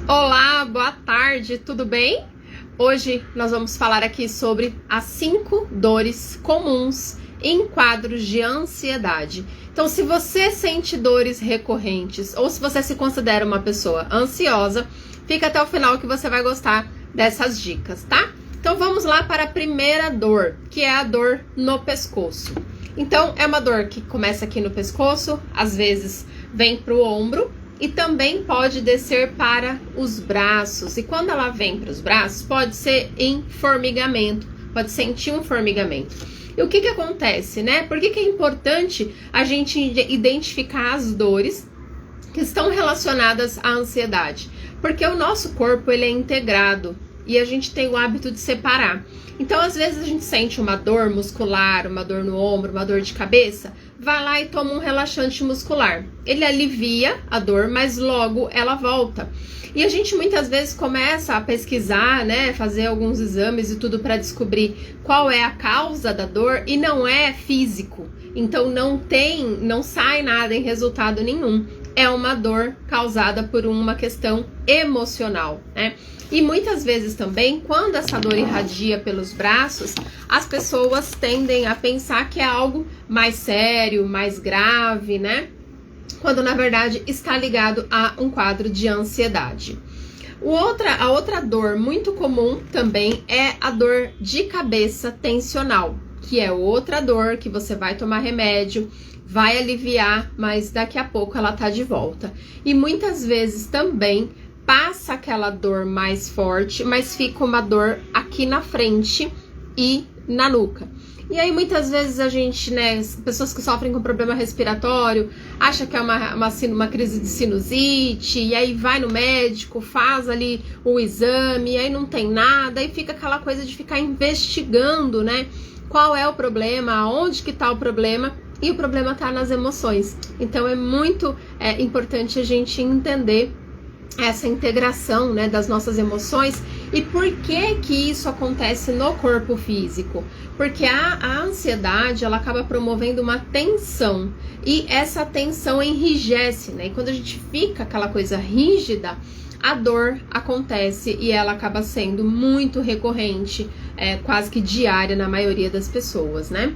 Olá, boa tarde, tudo bem? Hoje nós vamos falar aqui sobre as 5 dores comuns em quadros de ansiedade. Então, se você sente dores recorrentes ou se você se considera uma pessoa ansiosa, fica até o final que você vai gostar dessas dicas, tá? Então, vamos lá para a primeira dor, que é a dor no pescoço. Então, é uma dor que começa aqui no pescoço, às vezes vem para o ombro, e também pode descer para os braços. E quando ela vem para os braços, pode ser em formigamento, pode sentir um formigamento. E o que acontece, né? Por que é importante a gente identificar as dores que estão relacionadas à ansiedade? Porque o nosso corpo, ele é integrado e a gente tem o hábito de separar. Então, às vezes a gente sente uma dor muscular, uma dor no ombro, uma dor de cabeça, vai lá e toma um relaxante muscular. Ele alivia a dor, mas logo ela volta. E a gente muitas vezes começa a pesquisar, né, fazer alguns exames e tudo para descobrir qual é a causa da dor e não é físico. Então não sai nada em resultado nenhum. É uma dor causada por uma questão emocional, né? E muitas vezes também, quando essa dor irradia pelos braços, as pessoas tendem a pensar que é algo mais sério, mais grave, né? Quando na verdade está ligado a um quadro de ansiedade. A outra dor muito comum também é a dor de cabeça tensional, que é outra dor que você vai tomar remédio, vai aliviar, mas daqui a pouco ela tá de volta. E muitas vezes também passa aquela dor mais forte, mas fica uma dor aqui na frente e na nuca. E aí muitas vezes a gente, né, pessoas que sofrem com problema respiratório, acha que é uma crise de sinusite, e aí vai no médico, faz ali o exame, e aí não tem nada, e fica aquela coisa de ficar investigando, né, qual é o problema, onde que tá o problema, e o problema tá nas emoções. Então é muito importante a gente entender essa integração, né, das nossas emoções e por que isso acontece no corpo físico. Porque a ansiedade, ela acaba promovendo uma tensão e essa tensão enrijece, né? E quando a gente fica aquela coisa rígida, a dor acontece e ela acaba sendo muito recorrente, quase que diária na maioria das pessoas, né?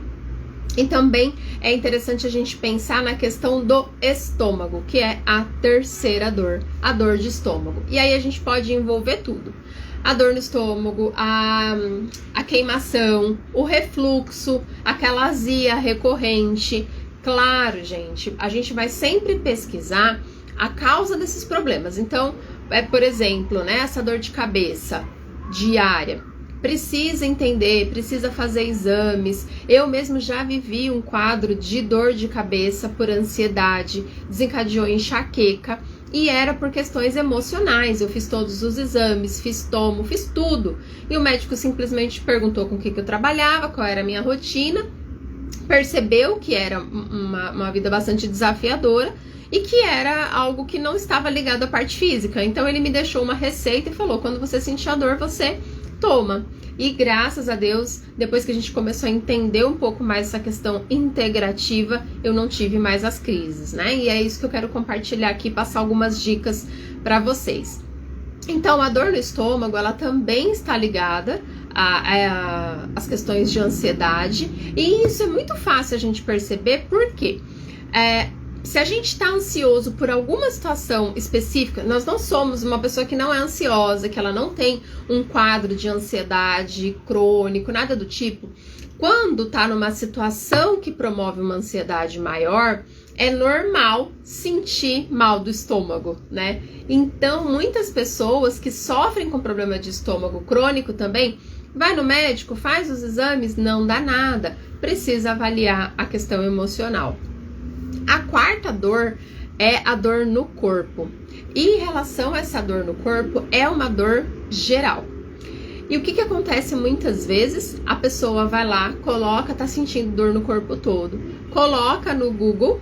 E também é interessante a gente pensar na questão do estômago, que é a terceira dor, a dor de estômago. E aí a gente pode envolver tudo. A dor no estômago, a queimação, o refluxo, aquela azia recorrente. Claro, gente, a gente vai sempre pesquisar a causa desses problemas. Então, por exemplo, né, essa dor de cabeça diária. Precisa entender, precisa fazer exames. Eu mesmo já vivi um quadro de dor de cabeça por ansiedade, desencadeou enxaqueca e era por questões emocionais. Eu fiz todos os exames, fiz tomo, fiz tudo. E o médico simplesmente perguntou com o que eu trabalhava, qual era a minha rotina, percebeu que era uma vida bastante desafiadora e que era algo que não estava ligado à parte física. Então ele me deixou uma receita e falou: quando você sentir a dor, você toma. E graças a Deus, depois que a gente começou a entender um pouco mais essa questão integrativa, eu não tive mais as crises, né? E é isso que eu quero compartilhar aqui, passar algumas dicas para vocês. Então, a dor no estômago, ela também está ligada às questões de ansiedade, e isso é muito fácil a gente perceber, porque se a gente está ansioso por alguma situação específica, nós não somos uma pessoa que não é ansiosa, que ela não tem um quadro de ansiedade crônico, nada do tipo. Quando está numa situação que promove uma ansiedade maior, é normal sentir mal do estômago, né? Então, muitas pessoas que sofrem com problema de estômago crônico também, vai no médico, faz os exames, não dá nada, precisa avaliar a questão emocional. A quarta dor é a dor no corpo. E em relação a essa dor no corpo, é uma dor geral. E o que acontece muitas vezes? A pessoa vai lá, coloca, tá sentindo dor no corpo todo, coloca no Google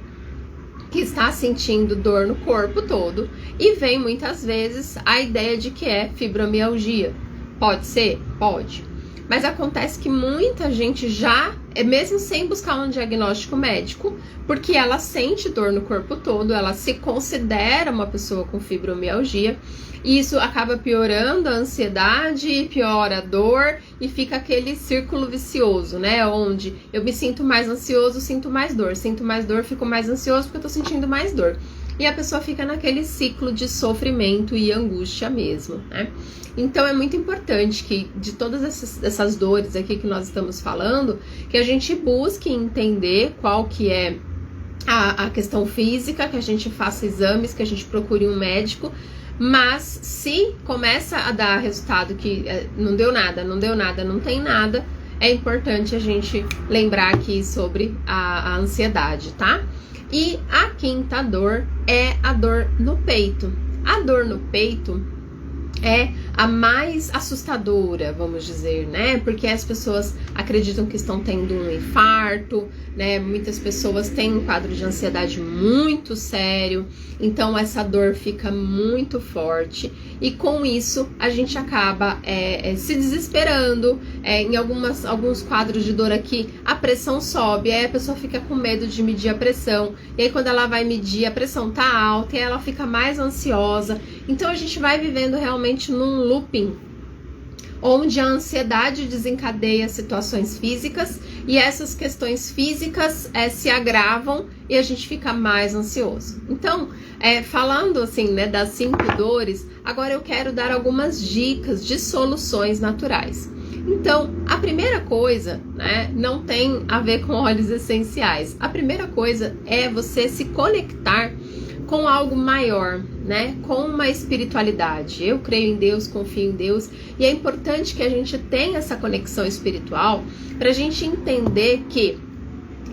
que está sentindo dor no corpo todo e vem muitas vezes a ideia de que é fibromialgia. Pode ser? Pode. Mas acontece que muita gente já, mesmo sem buscar um diagnóstico médico, porque ela sente dor no corpo todo, ela se considera uma pessoa com fibromialgia, e isso acaba piorando a ansiedade, piora a dor e fica aquele círculo vicioso, né? Onde eu me sinto mais ansioso, sinto mais dor, fico mais ansioso porque eu tô sentindo mais dor. E a pessoa fica naquele ciclo de sofrimento e angústia mesmo, né? Então é muito importante que de todas essas dores aqui que nós estamos falando, que a gente busque entender qual que é a questão física, que a gente faça exames, que a gente procure um médico. Mas se começa a dar resultado que não deu nada, não tem nada, é importante a gente lembrar aqui sobre a ansiedade, tá? E a quinta dor é a dor no peito. A dor no peito é a mais assustadora, vamos dizer, né? Porque as pessoas acreditam que estão tendo um infarto, né? Muitas pessoas têm um quadro de ansiedade muito sério, então essa dor fica muito forte e com isso a gente acaba se desesperando. Em alguns quadros de dor aqui, a pressão sobe, aí a pessoa fica com medo de medir a pressão, e aí quando ela vai medir, a pressão tá alta e ela fica mais ansiosa. Então a gente vai vivendo realmente num looping, onde a ansiedade desencadeia situações físicas e essas questões físicas se agravam e a gente fica mais ansioso. Então, falando assim, né, das 5 dores, agora eu quero dar algumas dicas de soluções naturais. Então, a primeira coisa, né, não tem a ver com óleos essenciais. A primeira coisa é você se conectar com algo maior, né? Com uma espiritualidade. Eu creio em Deus, confio em Deus, e é importante que a gente tenha essa conexão espiritual para a gente entender que,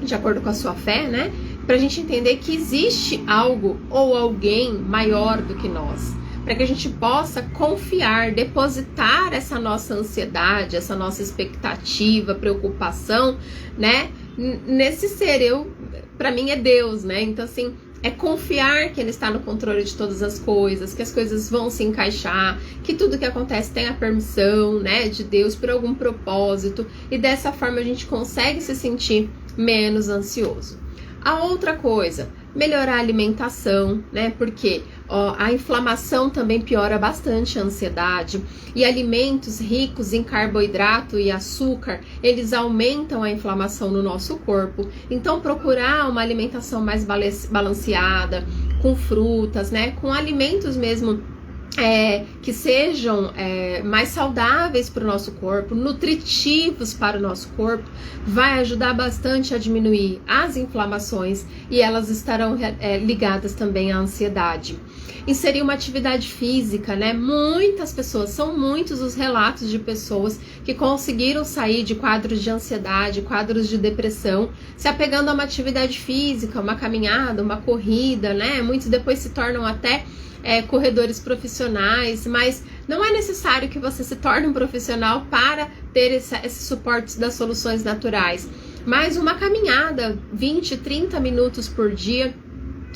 de acordo com a sua fé, né? Para a gente entender que existe algo ou alguém maior do que nós, para que a gente possa confiar, depositar essa nossa ansiedade, essa nossa expectativa, preocupação, né? Nesse ser. Para mim é Deus, né? Então assim, é confiar que Ele está no controle de todas as coisas, que as coisas vão se encaixar, que tudo que acontece tem a permissão, né, de Deus por algum propósito, e dessa forma a gente consegue se sentir menos ansioso. A outra coisa, melhorar a alimentação, né, porque a inflamação também piora bastante a ansiedade, e alimentos ricos em carboidrato e açúcar, eles aumentam a inflamação no nosso corpo. Então procurar uma alimentação mais balanceada, com frutas, né, com alimentos mesmo que sejam mais saudáveis para o nosso corpo, nutritivos para o nosso corpo, vai ajudar bastante a diminuir as inflamações e elas estarão ligadas também à ansiedade. Inserir uma atividade física, né? Muitas pessoas, são muitos os relatos de pessoas que conseguiram sair de quadros de ansiedade, quadros de depressão, se apegando a uma atividade física, uma caminhada, uma corrida, né? Muitos depois se tornam até corredores profissionais, mas não é necessário que você se torne um profissional para ter esse suporte das soluções naturais. Mas uma caminhada, 20, 30 minutos por dia,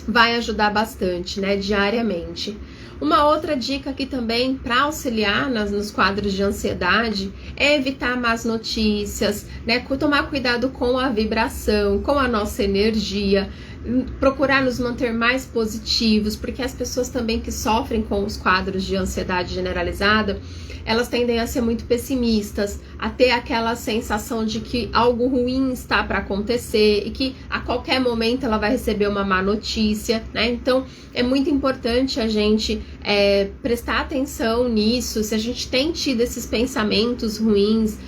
vai ajudar bastante, né, diariamente. Uma outra dica aqui também para auxiliar nos quadros de ansiedade é evitar más notícias, né, tomar cuidado com a vibração, com a nossa energia, procurar nos manter mais positivos, porque as pessoas também que sofrem com os quadros de ansiedade generalizada, elas tendem a ser muito pessimistas, a ter aquela sensação de que algo ruim está para acontecer e que a qualquer momento ela vai receber uma má notícia, né? Então é muito importante a gente prestar atenção nisso. Se a gente tem tido esses pensamentos ruins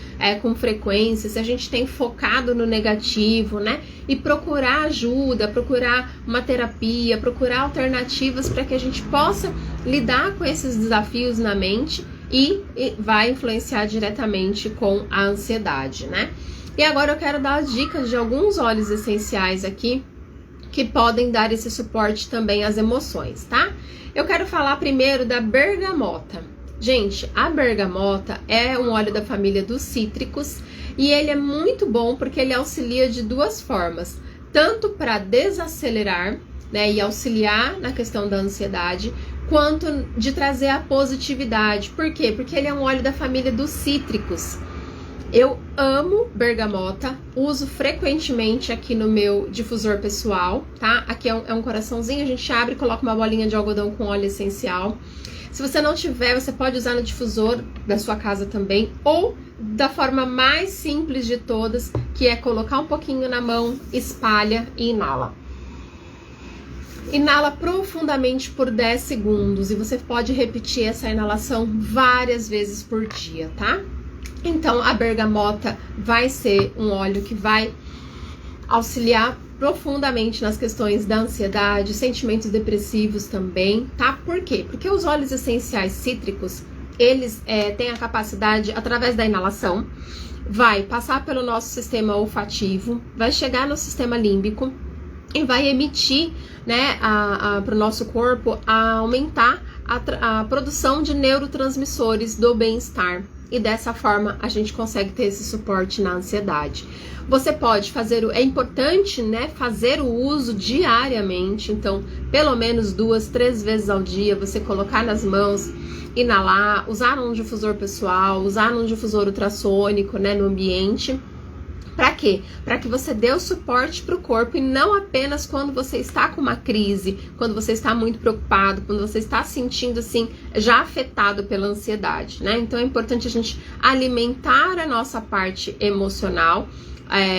com frequência, se a gente tem focado no negativo, né? E procurar ajuda, procurar uma terapia, procurar alternativas para que a gente possa lidar com esses desafios na mente e vai influenciar diretamente com a ansiedade, né? E agora eu quero dar as dicas de alguns óleos essenciais aqui que podem dar esse suporte também às emoções, tá? Eu quero falar primeiro da bergamota. Gente, a bergamota é um óleo da família dos cítricos e ele é muito bom porque ele auxilia de duas formas, tanto para desacelerar, né, e auxiliar na questão da ansiedade, quanto de trazer a positividade. Por quê? Porque ele é um óleo da família dos cítricos. Eu amo bergamota, uso frequentemente aqui no meu difusor pessoal, tá? Aqui é um coraçãozinho, a gente abre e coloca uma bolinha de algodão com óleo essencial. Se você não tiver, você pode usar no difusor da sua casa também, ou da forma mais simples de todas, que é colocar um pouquinho na mão, espalha e inala. Inala profundamente por 10 segundos e você pode repetir essa inalação várias vezes por dia, tá? Então, a bergamota vai ser um óleo que vai auxiliar profundamente nas questões da ansiedade, sentimentos depressivos também, tá? Por quê? Porque os óleos essenciais cítricos, eles têm a capacidade, através da inalação, vai passar pelo nosso sistema olfativo, vai chegar no sistema límbico e vai emitir, né, para o nosso corpo, a aumentar a produção de neurotransmissores do bem-estar. E dessa forma a gente consegue ter esse suporte na ansiedade. Você pode fazer, é importante, né, fazer o uso diariamente, então pelo menos 2, 3 vezes ao dia, você colocar nas mãos, inalar, usar num difusor pessoal, usar num difusor ultrassônico, né, no ambiente. Para quê? Para que você dê o suporte para o corpo e não apenas quando você está com uma crise, quando você está muito preocupado, quando você está sentindo assim, já afetado pela ansiedade, né? Então é importante a gente alimentar a nossa parte emocional,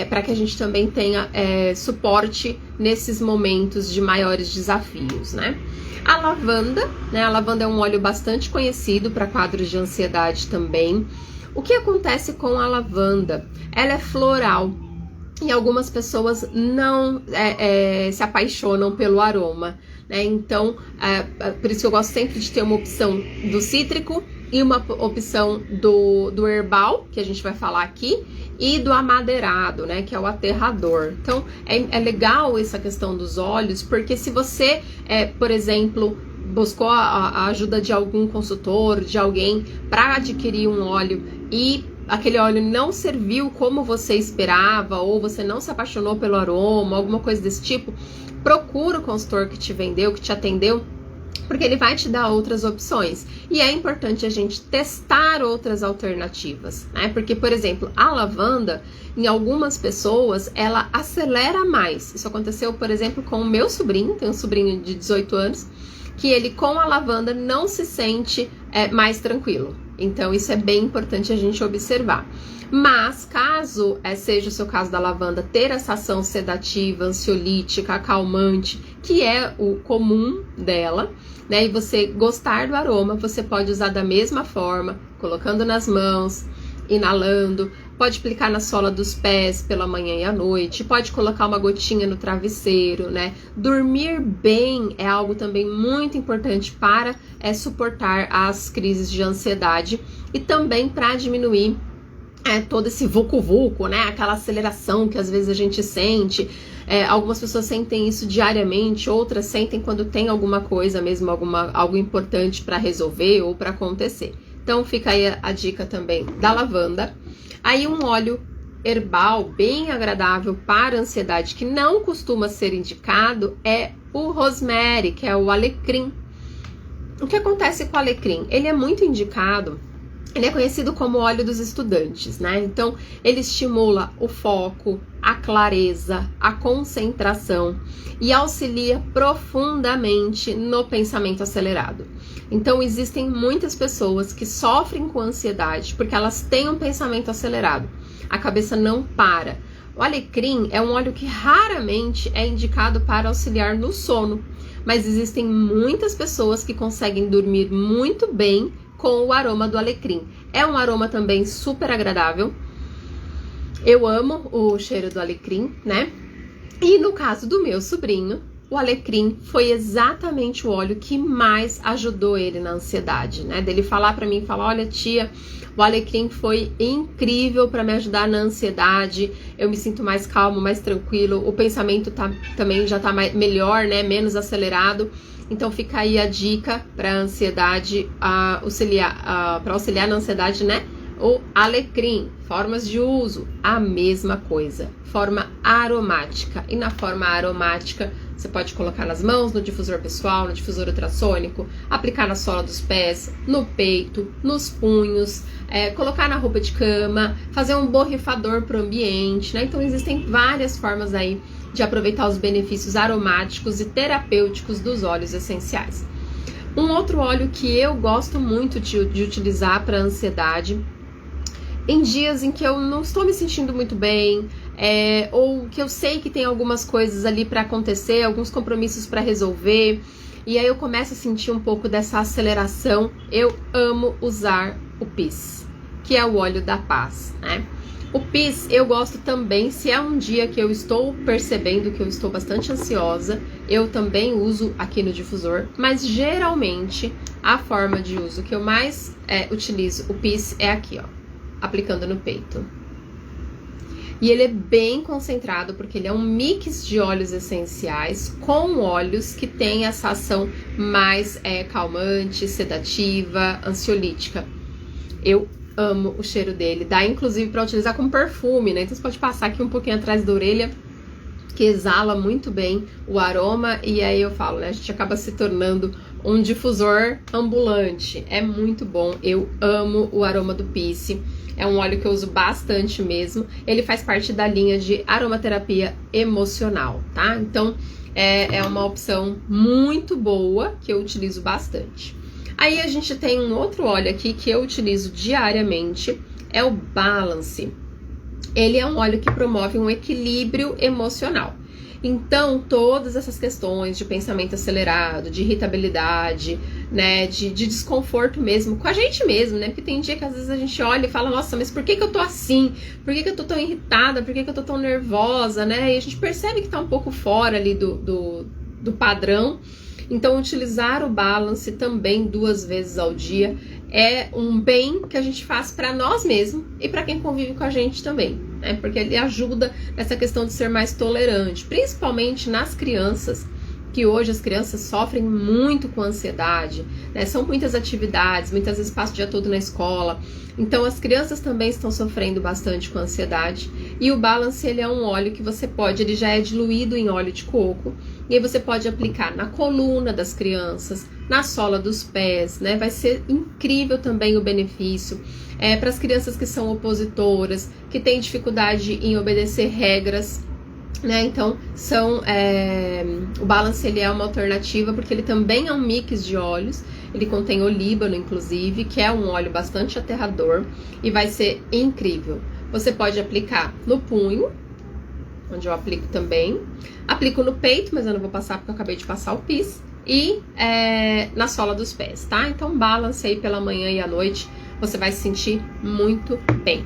para que a gente também tenha suporte nesses momentos de maiores desafios, né? A lavanda, né? A lavanda é um óleo bastante conhecido para quadros de ansiedade também. O que acontece com a lavanda? Ela é floral e algumas pessoas não se apaixonam pelo aroma, né? Então, por isso que eu gosto sempre de ter uma opção do cítrico e uma opção do herbal, que a gente vai falar aqui, e do amadeirado, né, que é o aterrador. Então, é legal essa questão dos óleos, porque se você, por exemplo, buscou a ajuda de algum consultor, de alguém para adquirir um óleo e aquele óleo não serviu como você esperava, ou você não se apaixonou pelo aroma, alguma coisa desse tipo, procura o consultor que te vendeu, que te atendeu, porque ele vai te dar outras opções. E é importante a gente testar outras alternativas, né? Porque, por exemplo, a lavanda, em algumas pessoas, ela acelera mais. Isso aconteceu, por exemplo, com o meu sobrinho, tem um sobrinho de 18 anos, que ele com a lavanda não se sente mais tranquilo. Então isso é bem importante a gente observar. Mas caso seja o seu caso da lavanda ter essa ação sedativa, ansiolítica, acalmante, que é o comum dela, né, e você gostar do aroma, você pode usar da mesma forma, colocando nas mãos, inalando, pode aplicar na sola dos pés pela manhã e à noite, pode colocar uma gotinha no travesseiro, né? Dormir bem é algo também muito importante para suportar as crises de ansiedade e também para diminuir todo esse vucu-vucu, né? Aquela aceleração que às vezes a gente sente. Algumas pessoas sentem isso diariamente, outras sentem quando tem alguma coisa mesmo, algo importante para resolver ou para acontecer. Então fica aí a dica também da lavanda. Aí um óleo herbal bem agradável para ansiedade, que não costuma ser indicado, é o rosemary, que é o alecrim. O que acontece com o alecrim? Ele é muito indicado, ele é conhecido como óleo dos estudantes, né? Então, ele estimula o foco, a clareza, a concentração e auxilia profundamente no pensamento acelerado. Então, existem muitas pessoas que sofrem com ansiedade porque elas têm um pensamento acelerado. A cabeça não para. O alecrim é um óleo que raramente é indicado para auxiliar no sono, mas existem muitas pessoas que conseguem dormir muito bem com o aroma do alecrim. É um aroma também super agradável. Eu amo o cheiro do alecrim, né? E no caso do meu sobrinho, o alecrim foi exatamente o óleo que mais ajudou ele na ansiedade, né? Dele falar pra mim, falar, olha tia, o alecrim foi incrível para me ajudar na ansiedade, eu me sinto mais calmo, mais tranquilo, o pensamento também já tá melhor, né? Menos acelerado. Então fica aí a dica para ansiedade, para auxiliar na ansiedade, né? O alecrim, formas de uso, a mesma coisa, forma aromática. E na forma aromática, você pode colocar nas mãos, no difusor pessoal, no difusor ultrassônico, aplicar na sola dos pés, no peito, nos punhos, colocar na roupa de cama, fazer um borrifador para o ambiente, né? Então existem várias formas aí de aproveitar os benefícios aromáticos e terapêuticos dos óleos essenciais. Um outro óleo que eu gosto muito de utilizar para ansiedade, em dias em que eu não estou me sentindo muito bem, ou que eu sei que tem algumas coisas ali para acontecer, alguns compromissos para resolver, e aí eu começo a sentir um pouco dessa aceleração, eu amo usar o Peace, que é o óleo da paz, né? O Peace eu gosto também, se é um dia que eu estou percebendo que eu estou bastante ansiosa, eu também uso aqui no difusor, mas geralmente a forma de uso que eu mais utilizo o Peace é aqui, ó, aplicando no peito. E ele é bem concentrado porque ele é um mix de óleos essenciais com óleos que tem essa ação mais calmante, sedativa, ansiolítica. Eu amo o cheiro dele, dá inclusive para utilizar como perfume, né? Então você pode passar aqui um pouquinho atrás da orelha, que exala muito bem o aroma, e aí eu falo, né? A gente acaba se tornando um difusor ambulante. É muito bom, eu amo o aroma do Peace. É um óleo que eu uso bastante mesmo. Ele faz parte da linha de aromaterapia emocional, tá? Então é uma opção muito boa que eu utilizo bastante. Aí a gente tem um outro óleo aqui que eu utilizo diariamente, é o Balance. Ele é um óleo que promove um equilíbrio emocional. Então, todas essas questões de pensamento acelerado, de irritabilidade, né, de desconforto mesmo, com a gente mesmo, né? Porque tem dia que às vezes a gente olha e fala, nossa, mas por que eu tô assim? Por que eu tô tão irritada? Por que eu tô tão nervosa, né? E a gente percebe que tá um pouco fora ali do padrão. Então, utilizar o Balance também 2 vezes ao dia é um bem que a gente faz para nós mesmos e para quem convive com a gente também, né? Porque ele ajuda nessa questão de ser mais tolerante, principalmente nas crianças, que hoje as crianças sofrem muito com ansiedade, né? São muitas atividades, muitas vezes passam o dia todo na escola, então as crianças também estão sofrendo bastante com ansiedade, e o Balance, ele é um óleo que você pode, ele já é diluído em óleo de coco, e aí você pode aplicar na coluna das crianças, na sola dos pés, né? Vai ser incrível também o benefício. Para as crianças que são opositoras, que têm dificuldade em obedecer regras, né? Então, o Balance, ele é uma alternativa porque ele também é um mix de óleos. Ele contém olíbano, inclusive, que é um óleo bastante aterrador e vai ser incrível. Você pode aplicar no punho, onde eu aplico também. Aplico no peito, mas eu não vou passar porque eu acabei de passar o Peace. E na sola dos pés, tá? Então, Balance aí pela manhã e à noite, você vai se sentir muito bem.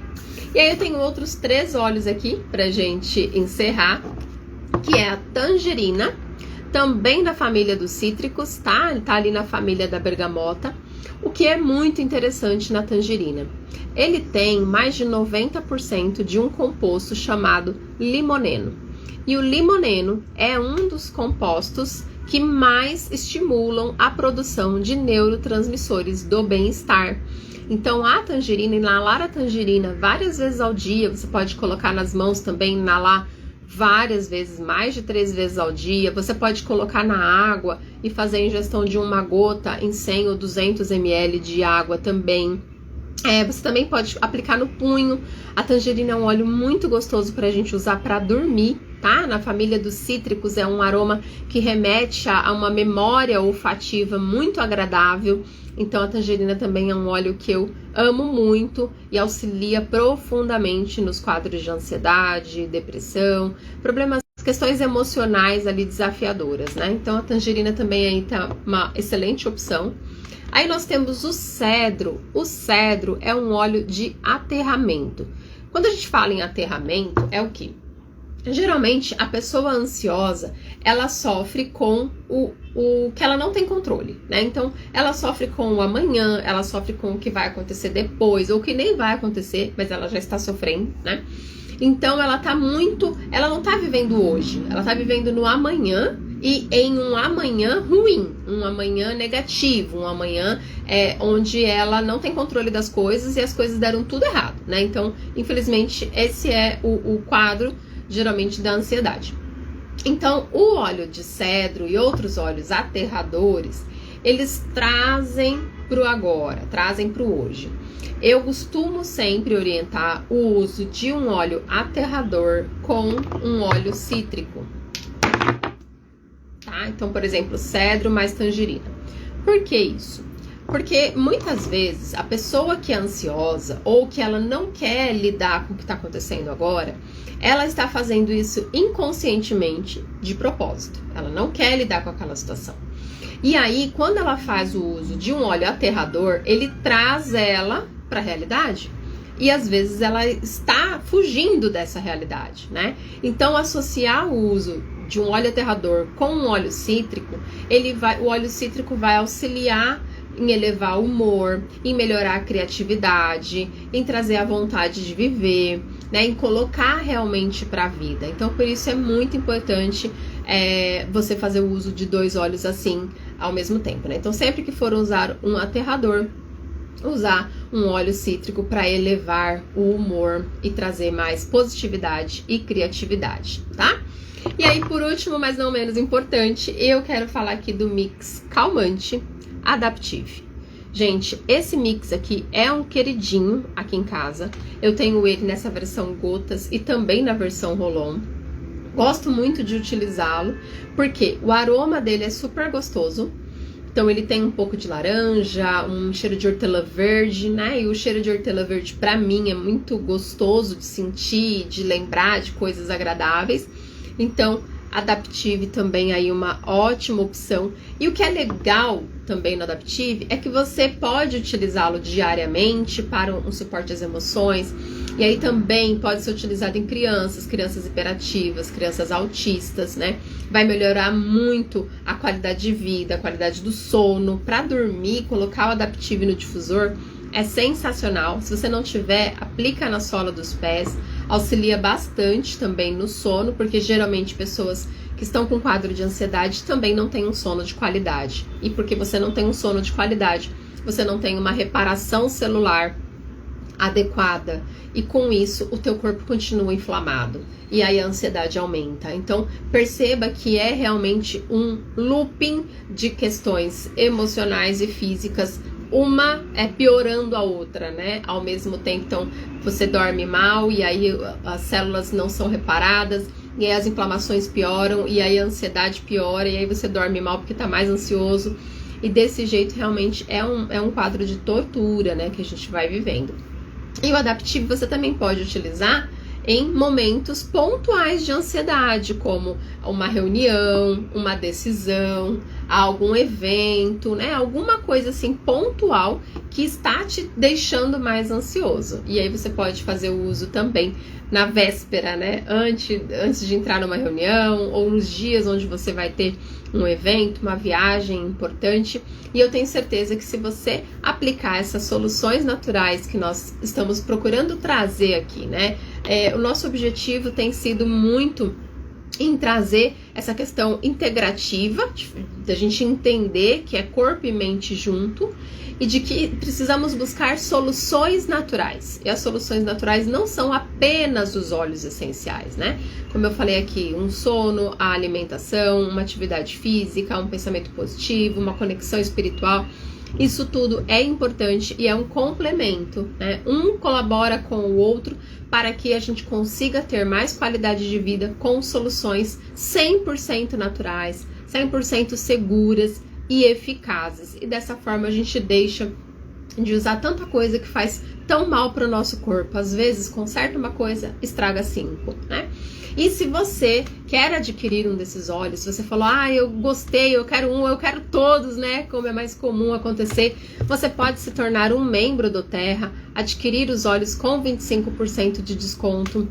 E aí eu tenho outros 3 óleos aqui pra gente encerrar, que é a tangerina, também da família dos cítricos, tá? Ele tá ali na família da bergamota. O que é muito interessante na tangerina? Ele tem mais de 90% de um composto chamado limoneno. E o limoneno é um dos compostos que mais estimulam a produção de neurotransmissores do bem-estar. Então a tangerina, inalar a tangerina várias vezes ao dia, você pode colocar nas mãos também, inalar várias vezes, mais de 3 vezes ao dia. Você pode colocar na água e fazer a ingestão de 1 gota em 100 ou 200 ml de água também. Você também pode aplicar no punho. A tangerina é um óleo muito gostoso para a gente usar para dormir, tá? Na família dos cítricos, é um aroma que remete a uma memória olfativa muito agradável. Então a tangerina também é um óleo que eu amo muito e auxilia profundamente nos quadros de ansiedade, depressão, questões emocionais ali desafiadoras, né? Então a tangerina também aí tá uma excelente opção. Aí nós temos o cedro. O cedro é um óleo de aterramento. Quando a gente fala em aterramento, é o quê? Geralmente, a pessoa ansiosa, ela sofre com o que ela não tem controle, né? Então, ela sofre com o amanhã, ela sofre com o que vai acontecer depois, ou que nem vai acontecer, mas ela já está sofrendo, né? Então, ela não tá vivendo hoje, ela tá vivendo no amanhã, e em um amanhã ruim, um amanhã negativo, um amanhã onde ela não tem controle das coisas e as coisas deram tudo errado, né? Então, infelizmente, esse é o quadro, geralmente, da ansiedade. Então, o óleo de cedro e outros óleos aterradores, eles trazem pro agora, trazem pro hoje. Eu costumo sempre orientar o uso de um óleo aterrador com um óleo cítrico. Tá? Então, por exemplo, cedro mais tangerina. Por que isso? Porque muitas vezes a pessoa que é ansiosa ou que ela não quer lidar com o que está acontecendo agora, ela está fazendo isso inconscientemente, de propósito. Ela não quer lidar com aquela situação. E aí, quando ela faz o uso de um óleo aterrador, ele traz ela para a realidade. E às vezes ela está fugindo dessa realidade, né? Então, associar o uso de um óleo aterrador com um óleo cítrico, o óleo cítrico vai auxiliar em elevar o humor, em melhorar a criatividade, em trazer a vontade de viver, né, em colocar realmente para a vida. Então, por isso é muito importante você fazer o uso de 2 óleos assim ao mesmo tempo, né? Então, sempre que for usar um aterrador, usar um óleo cítrico para elevar o humor e trazer mais positividade e criatividade, tá? E aí, por último, mas não menos importante, eu quero falar aqui do mix calmante Adaptive. Gente, esse mix aqui é um queridinho aqui em casa. Eu tenho ele nessa versão gotas e também na versão roll-on. Gosto muito de utilizá-lo, porque o aroma dele é super gostoso. Então ele tem um pouco de laranja, um cheiro de hortelã verde, né? E o cheiro de hortelã verde pra mim é muito gostoso de sentir, de lembrar de coisas agradáveis. Então, Adaptive também aí uma ótima opção. E o que é legal também no Adaptive é que você pode utilizá-lo diariamente para um suporte às emoções. E aí também pode ser utilizado em crianças hiperativas, crianças autistas, né? Vai melhorar muito a qualidade de vida, a qualidade do sono. Para dormir, colocar o Adaptive no difusor é sensacional. Se você não tiver, aplica na sola dos pés. Auxilia bastante também no sono, porque geralmente pessoas que estão com quadro de ansiedade também não têm um sono de qualidade. E porque você não tem um sono de qualidade, você não tem uma reparação celular adequada. E com isso, o teu corpo continua inflamado. E aí a ansiedade aumenta. Então, perceba que é realmente um looping de questões emocionais e físicas, uma é piorando a outra, né? Ao mesmo tempo, então, você dorme mal e aí as células não são reparadas, e aí as inflamações pioram, e aí a ansiedade piora, e aí você dorme mal porque tá mais ansioso. E desse jeito, realmente, é um quadro de tortura, né? Que a gente vai vivendo. E o Adaptive você também pode utilizar em momentos pontuais de ansiedade, como uma reunião, uma decisão, algum evento, né? Alguma coisa assim pontual que está te deixando mais ansioso. E aí você pode fazer o uso também na véspera, né? Antes de entrar numa reunião ou nos dias onde você vai ter um evento, uma viagem importante. E eu tenho certeza que se você aplicar essas soluções naturais que nós estamos procurando trazer aqui, né? O nosso objetivo tem sido muito em trazer essa questão integrativa, da gente entender que é corpo e mente junto, e de que precisamos buscar soluções naturais. E as soluções naturais não são apenas os óleos essenciais, né? Como eu falei aqui, um sono, a alimentação, uma atividade física, um pensamento positivo, uma conexão espiritual. Isso tudo é importante e é um complemento, né? Um colabora com o outro para que a gente consiga ter mais qualidade de vida com soluções 100% naturais, 100% seguras e eficazes. E dessa forma a gente deixa de usar tanta coisa que faz tão mal para o nosso corpo. Às vezes, conserta uma coisa, estraga 5, né? E se você quer adquirir um desses óleos, se você falou, eu gostei, eu quero um, eu quero todos, né? Como é mais comum acontecer, você pode se tornar um membro do Terra, adquirir os óleos com 25% de desconto.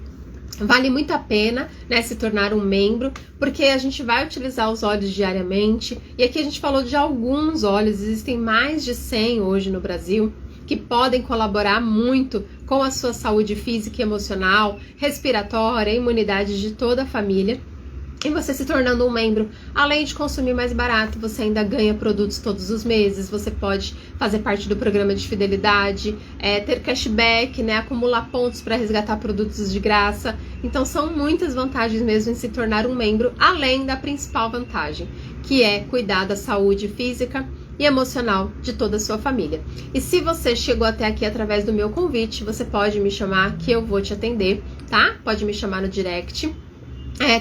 Vale muito a pena, né, se tornar um membro, porque a gente vai utilizar os óleos diariamente. E aqui a gente falou de alguns óleos, existem mais de 100 hoje no Brasil, que podem colaborar muito com a sua saúde física e emocional, respiratória, imunidade de toda a família. E você se tornando um membro, além de consumir mais barato, você ainda ganha produtos todos os meses, você pode fazer parte do programa de fidelidade, ter cashback, né, acumular pontos para resgatar produtos de graça. Então são muitas vantagens mesmo em se tornar um membro, além da principal vantagem, que é cuidar da saúde física e emocional de toda a sua família. E se você chegou até aqui através do meu convite, você pode me chamar que eu vou te atender, tá? Pode me chamar no direct.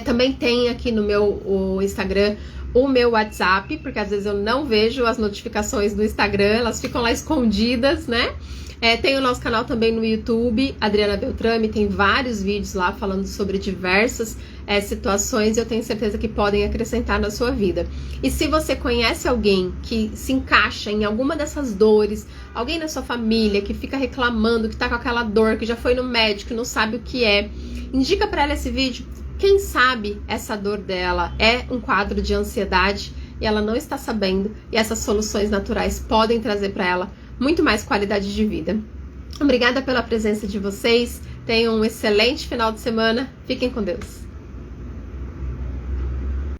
Também tem aqui no meu Instagram o meu WhatsApp, porque às vezes eu não vejo as notificações do Instagram, elas ficam lá escondidas, né? Tem o nosso canal também no YouTube, Adriana Beltrame, tem vários vídeos lá falando sobre diversas situações e eu tenho certeza que podem acrescentar na sua vida. E se você conhece alguém que se encaixa em alguma dessas dores, alguém na sua família que fica reclamando, que tá com aquela dor, que já foi no médico, não sabe o que é, indica para ela esse vídeo. Quem sabe essa dor dela é um quadro de ansiedade e ela não está sabendo, e essas soluções naturais podem trazer para ela muito mais qualidade de vida. Obrigada pela presença de vocês, tenham um excelente final de semana, fiquem com Deus.